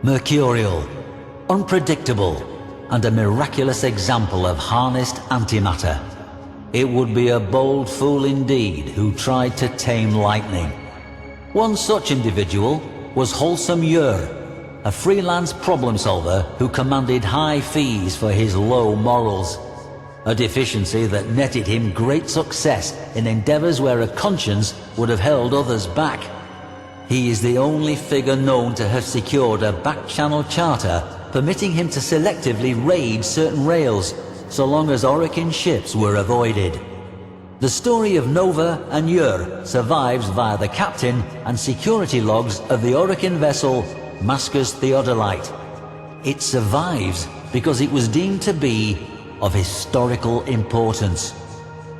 mercurial, unpredictable, and a miraculous example of harnessed antimatter. It would be a bold fool indeed who tried to tame lightning. One such individual was Wholesome Yer, a freelance problem solver who commanded high fees for his low morals, a deficiency that netted him great success in endeavors where a conscience would have held others back. He is the only figure known to have secured a back-channel charter permitting him to selectively raid certain rails so long as Orokin ships were avoided. The story of Nova and Yer survives via the captain and security logs of the Orokin vessel Mascus Theodolite. It survives because it was deemed to be of historical importance.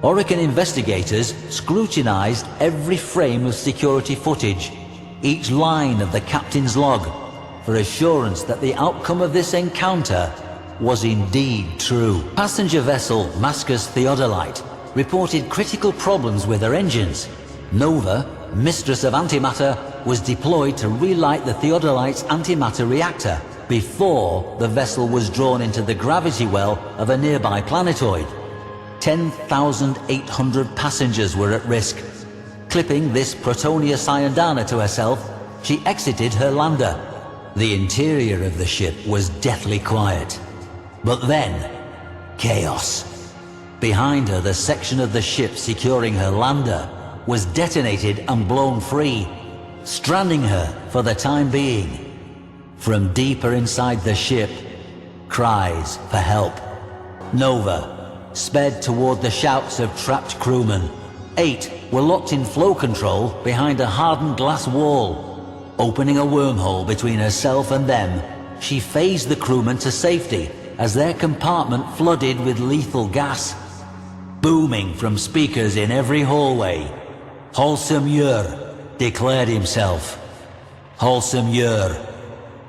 Orokin investigators scrutinized every frame of security footage, each line of the captain's log, for assurance that the outcome of this encounter was indeed true. Passenger vessel Mascus Theodolite reported critical problems with her engines. Nova, mistress of antimatter, was deployed to relight the Theodolite's antimatter reactor before the vessel was drawn into the gravity well of a nearby planetoid. 10,800 passengers were at risk. Clipping this Protonia Cyandana to herself, she exited her lander. The interior of the ship was deathly quiet. But then, chaos. Behind her, the section of the ship securing her lander was detonated and blown free, stranding her for the time being. From deeper inside the ship, cries for help. Nova sped toward the shouts of trapped crewmen. 8 were locked in flow control behind a hardened glass wall. Opening a wormhole between herself and them, she phased the crewmen to safety as their compartment flooded with lethal gas. Booming from speakers in every hallway, Wholesome Yer declared himself. Wholesome Yer,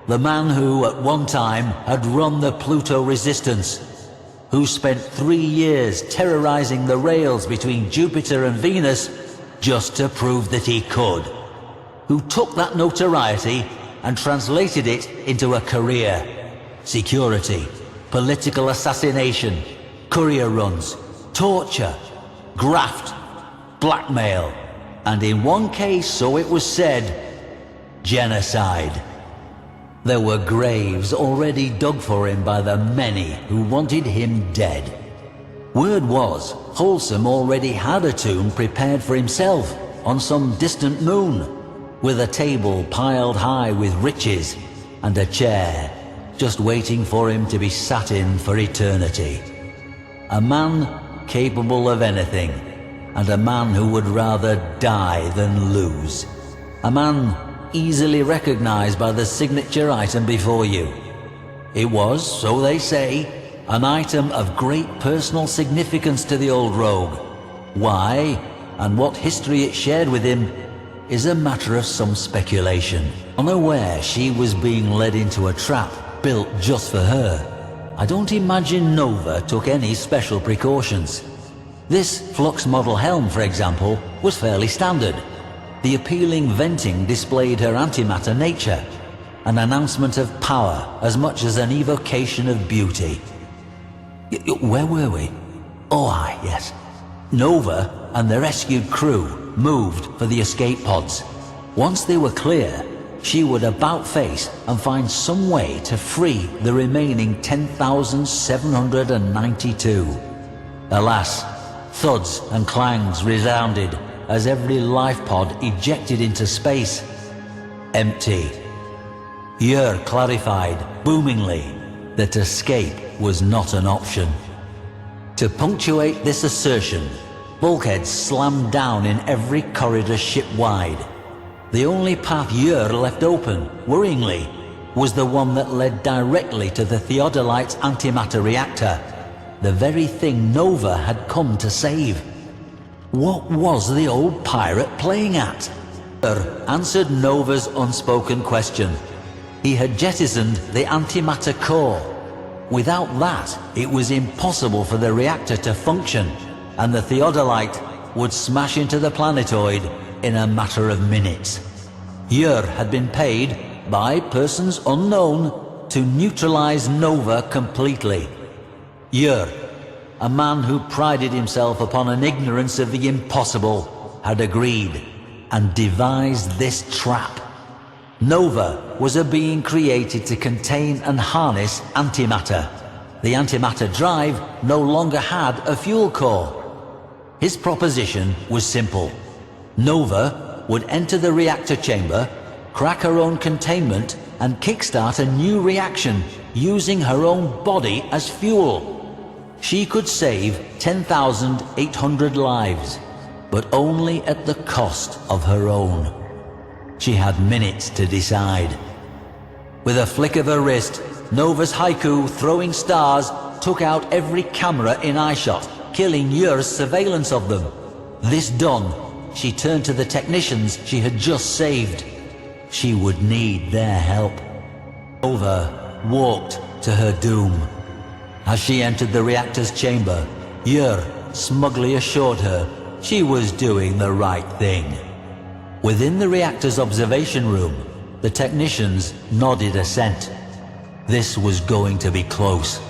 the man who at one time had run the Pluto Resistance, who spent 3 years terrorizing the rails between Jupiter and Venus just to prove that he could, who took that notoriety and translated it into a career. Security, political assassination, courier runs, torture, graft, blackmail, and in one case, so it was said, genocide. There were graves already dug for him by the many who wanted him dead. Word was, Wholesome already had a tomb prepared for himself on some distant moon, with a table piled high with riches and a chair just waiting for him to be sat in for eternity. A man capable of anything, and a man who would rather die than lose. A man easily recognized by the signature item before you. It was, so they say, an item of great personal significance to the old rogue. Why, and what history it shared with him, is a matter of some speculation. Unaware she was being led into a trap built just for her, I don't imagine Nova took any special precautions. This Flux model helm, for example, was fairly standard. The appealing venting displayed her antimatter nature, an announcement of power as much as an evocation of beauty. Where were we? Oh aye, yes. Nova and the rescued crew moved for the escape pods. Once they were clear, she would about-face and find some way to free the remaining 10,792. Alas, thuds and clangs resounded as every life pod ejected into space. Empty. Yer clarified, boomingly, that escape was not an option. To punctuate this assertion, bulkheads slammed down in every corridor ship-wide. The only path Yer left open, worryingly, was the one that led directly to the Theodolite's antimatter reactor, the very thing Nova had come to save. What was the old pirate playing at? Yer answered Nova's unspoken question. He had jettisoned the antimatter core. Without that, it was impossible for the reactor to function, and the Theodolite would smash into the planetoid in a matter of minutes. Yer had been paid by persons unknown to neutralize Nova completely. Yer, a man who prided himself upon an ignorance of the impossible, had agreed and devised this trap. Nova was a being created to contain and harness antimatter. The antimatter drive no longer had a fuel core. His proposition was simple. Nova would enter the reactor chamber, crack her own containment, and kickstart a new reaction using her own body as fuel. She could save 10,800 lives, but only at the cost of her own. She had minutes to decide. With a flick of her wrist, Nova's haiku throwing stars took out every camera in eyeshot, killing Yer's surveillance of them. This done, she turned to the technicians she had just saved. She would need their help. Nova walked to her doom. As she entered the reactor's chamber, Yer smugly assured her she was doing the right thing. Within the reactor's observation room, the technicians nodded assent. This was going to be close.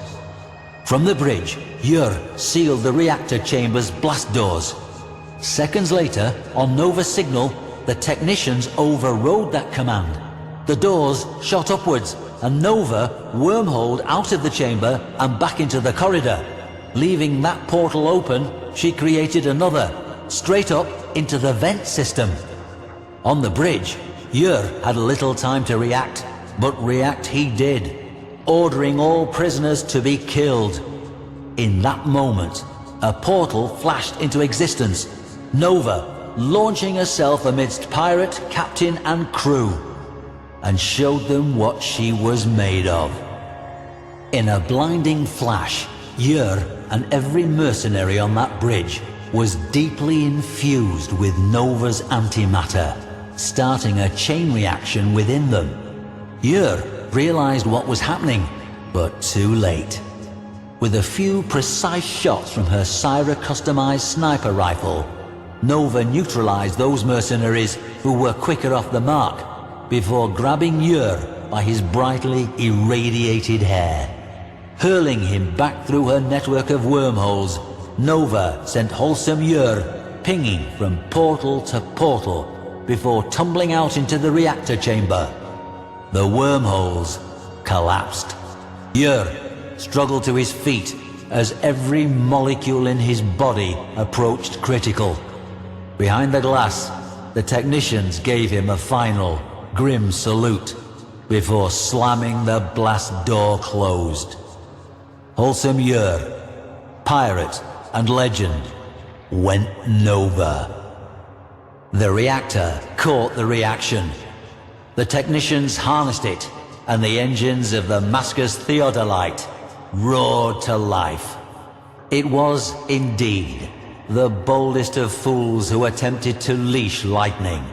From the bridge, Yer sealed the reactor chamber's blast doors. Seconds later, on Nova's signal, the technicians overrode that command. The doors shot upwards, and Nova wormholed out of the chamber and back into the corridor. Leaving that portal open, she created another, straight up into the vent system. On the bridge, Yer had little time to react, but react he did, ordering all prisoners to be killed. In that moment, a portal flashed into existence, Nova launching herself amidst pirate, captain and crew, and showed them what she was made of. In a blinding flash, Yer and every mercenary on that bridge was deeply infused with Nova's antimatter, starting a chain reaction within them. Yer realized what was happening, but too late. With a few precise shots from her Syra customized sniper rifle, Nova neutralized those mercenaries who were quicker off the mark before grabbing Yer by his brightly irradiated hair. Hurling him back through her network of wormholes, Nova sent wholesome Yer pinging from portal to portal before tumbling out into the reactor chamber. The wormholes collapsed. Yer struggled to his feet as every molecule in his body approached critical. Behind the glass, the technicians gave him a final, grim salute before slamming the blast door closed. Wholesome Yer, pirate and legend, went Nova. The reactor caught the reaction. The technicians harnessed it, and the engines of the Mascus Theodolite roared to life. It was indeed the boldest of fools who attempted to leash lightning.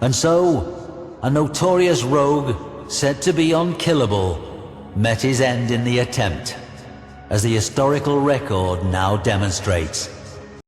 And so, a notorious rogue said to be unkillable met his end in the attempt, as the historical record now demonstrates.